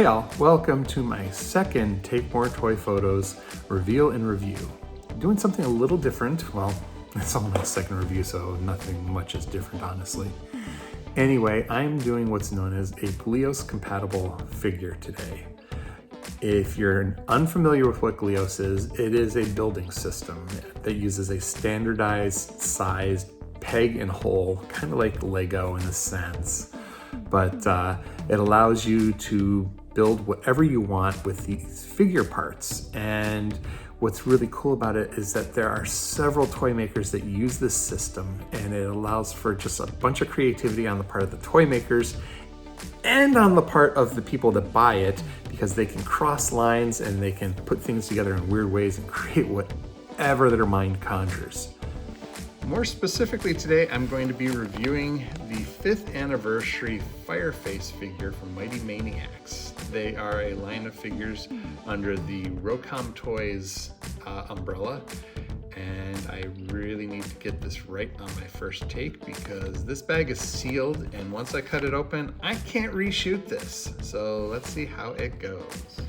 Hey all, welcome to my second Take More Toy Photos reveal and review. I'm doing something a little different. Well, it's only my second review, so nothing much is different, honestly. Anyway, I'm doing what's known as a Glyos-compatible figure today. If you're unfamiliar with what Glyos is, it is a building system that uses a standardized sized peg and hole, kind of like Lego in a sense. But it allows you to build whatever you want with these figure parts. And what's really cool about it is that there are several toy makers that use this system, and it allows for just a bunch of creativity on the part of the toy makers and on the part of the people that buy it, because they can cross lines and they can put things together in weird ways and create whatever their mind conjures. More specifically today, I'm going to be reviewing the 5th anniversary Fireface figure from Mighty Maniax. They are a line of figures under the Rocom Toys umbrella, and I really need to get this right on my first take because this bag is sealed, and once I cut it open, I can't reshoot this. So let's see how it goes.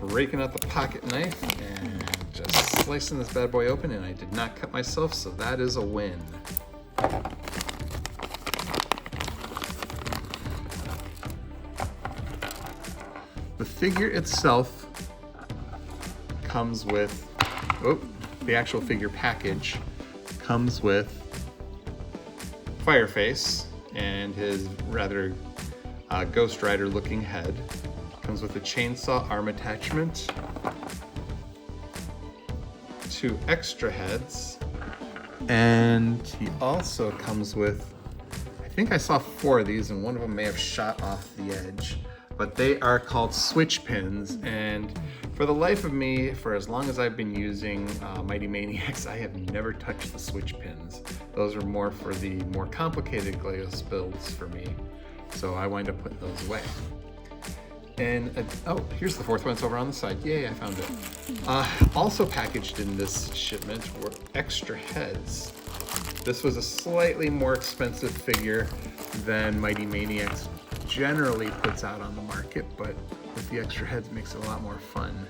Breaking out the pocket knife and just slicing this bad boy open, and I did not cut myself, so that is a win. The figure itself comes with, the actual figure package comes with Fireface and his rather Ghost Rider looking head. Comes with a chainsaw arm attachment, 2 extra heads, and he also comes with, I think I saw 4 of these and one of them may have shot off the edge, but they are called switch pins. And for the life of me, for as long as I've been using Mighty Maniax, I have never touched the switch pins. Those are more for the more complicated Glyos builds for me, so I wind up putting those away. And here's the 4th one. It's over on the side. Yay, I found it. Also packaged in this shipment were extra heads. This was a slightly more expensive figure than Mighty Maniax generally puts out on the market, but with the extra heads, it makes it a lot more fun.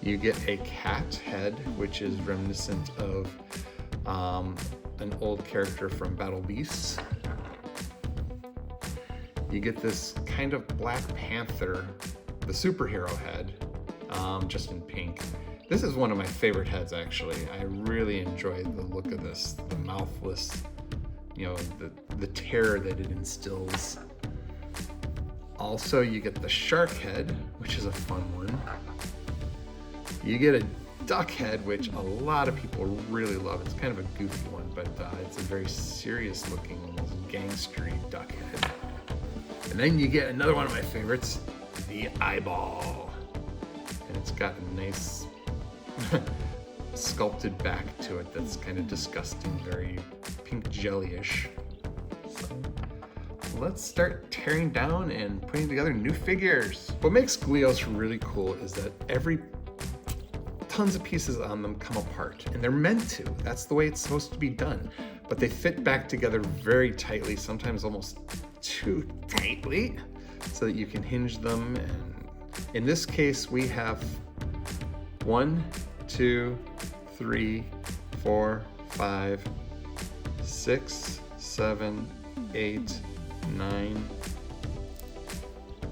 You get a cat head, which is reminiscent of an old character from Battle Beasts. You get this kind of Black Panther, the superhero head, just in pink. This is one of my favorite heads, actually. I really enjoy the look of this, the mouthless, the terror that it instills. Also, you get the shark head, which is a fun one. You get a duck head, which a lot of people really love. It's kind of a goofy one, but it's a very serious looking, almost gangstery duck head. And then you get another one of my favorites, the eyeball. And it's got a nice sculpted back to it that's kind of disgusting, very pink jellyish. So let's start tearing down and putting together new figures. What makes Glyos really cool is that tons of pieces on them come apart, and they're meant to. That's the way it's supposed to be done. But they fit back together very tightly, sometimes almost too tightly, so that you can hinge them. And in this case, we have 1, 2, 3, 4, 5, 6, 7, 8, 9.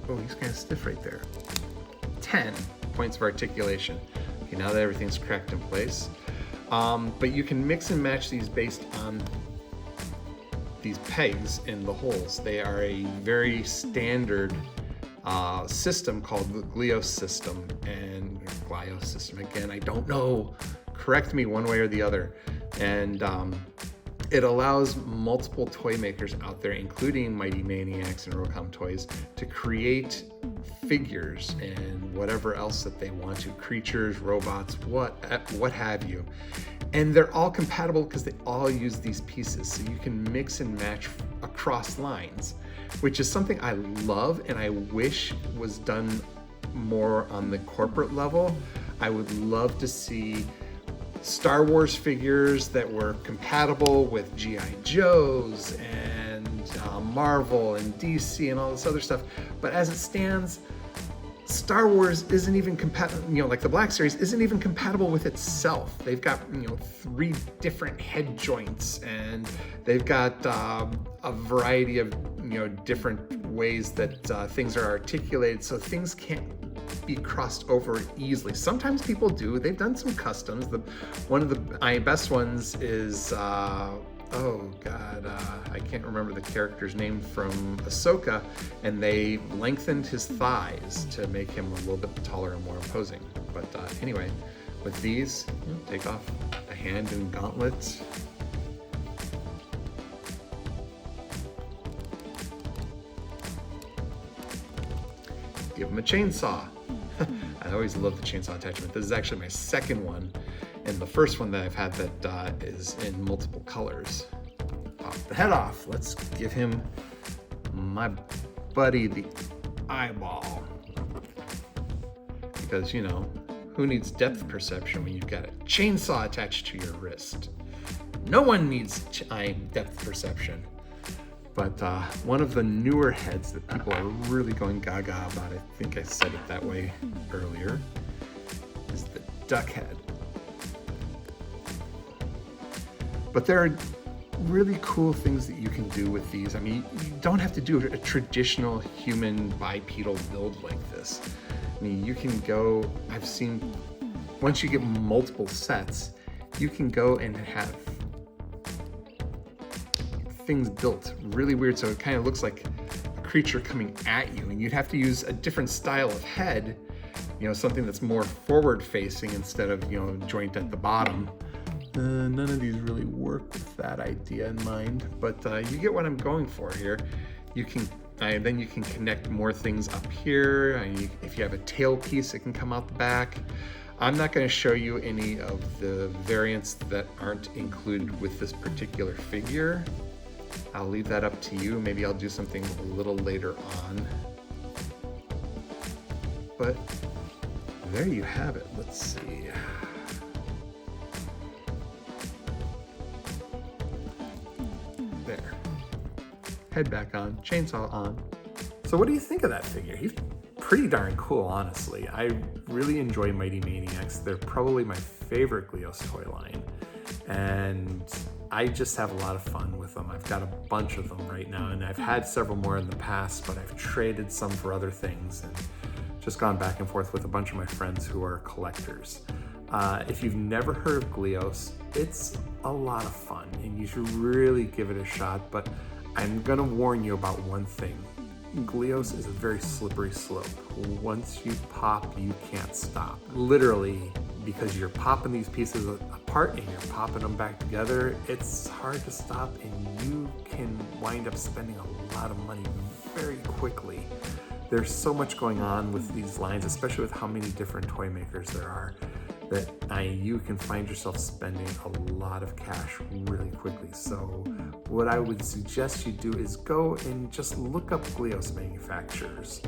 Oh, he's kind of stiff right there. 10 points of articulation. Okay, now that everything's cracked in place. But you can mix and match these based on these pegs in the holes. They are a very standard system called the Glyos system. And Glyos system, again, I don't know. Correct me one way or the other. And it allows multiple toy makers out there, including Mighty Maniax and Rocom Toys, to create figures and whatever else that they want to, creatures, robots, what have you. And they're all compatible because they all use these pieces, so you can mix and match across lines, which is something I love and I wish was done more on the corporate level. I would love to see Star Wars figures that were compatible with G.I. Joes and Marvel and DC and all this other stuff. But as it stands, Star Wars isn't even compatible, like the Black Series isn't even compatible with itself. They've got, 3 different head joints, and they've got a variety of, different ways that things are articulated, so things can't be crossed over easily. Sometimes people do. They've done some customs. One of the best ones is, oh God, I can't remember the character's name from Ahsoka, and they lengthened his thighs to make him a little bit taller and more imposing. But anyway, with these, take off a hand and gauntlet. Give him a chainsaw. I always love the chainsaw attachment. This is actually my second one, and the first one that I've had that is in multiple colors. Pop the head off. Let's give him my buddy the eyeball. Because, who needs depth perception when you've got a chainsaw attached to your wrist? No one needs depth perception. But one of the newer heads that people are really going gaga about, I think I said it that way earlier, is the duck head. But there are really cool things that you can do with these. I mean, you don't have to do a traditional human bipedal build like this. I mean, you can go, I've seen, once you get multiple sets, you can go and have things built really weird, so it kind of looks like a creature coming at you, and you'd have to use a different style of head, something that's more forward facing instead of, joint at the bottom. None of these really work with that idea in mind, but you get what I'm going for here. You can then you can connect more things up here. If you have a tail piece, it can come out the back. I'm not going to show you any of the variants that aren't included with this particular figure. I'll leave that up to you. Maybe I'll do something a little later on. But there you have it. Let's see. There. Head back on, chainsaw on. So what do you think of that figure? He's pretty darn cool, honestly. I really enjoy Mighty Maniacs. They're probably my favorite Glyos toy line. And I just have a lot of fun with them. I've got a bunch of them right now, and I've had several more in the past, but I've traded some for other things and just gone back and forth with a bunch of my friends who are collectors. If you've never heard of Glyos, it's a lot of fun, and you should really give it a shot, but I'm gonna warn you about one thing. Glyos is a very slippery slope. Once you pop, you can't stop. Literally, because you're popping these pieces apart and you're popping them back together, it's hard to stop, and you can wind up spending a lot of money very quickly. There's so much going on with these lines, especially with how many different toy makers there are, that you can find yourself spending a lot of cash really quickly. So what I would suggest you do is go and just look up Glyos manufacturers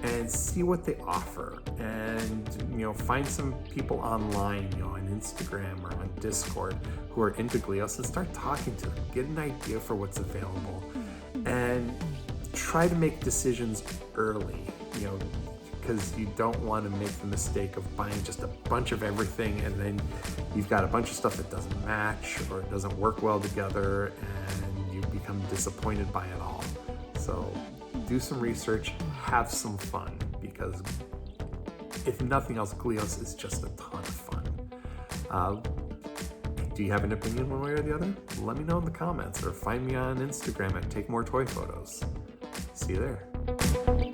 and see what they offer, and find some people online, on Instagram or on Discord who are into Glyos, and start talking to them. Get an idea for what's available, and try to make decisions early, because you don't want to make the mistake of buying just a bunch of everything, and then you've got a bunch of stuff that doesn't match or it doesn't work well together, and you become disappointed by it all. So do some research, have some fun, because if nothing else, Glyos is just a ton of fun. Do you have an opinion one way or the other? Let me know in the comments, or find me on Instagram at Take More Toy Photos. See you there.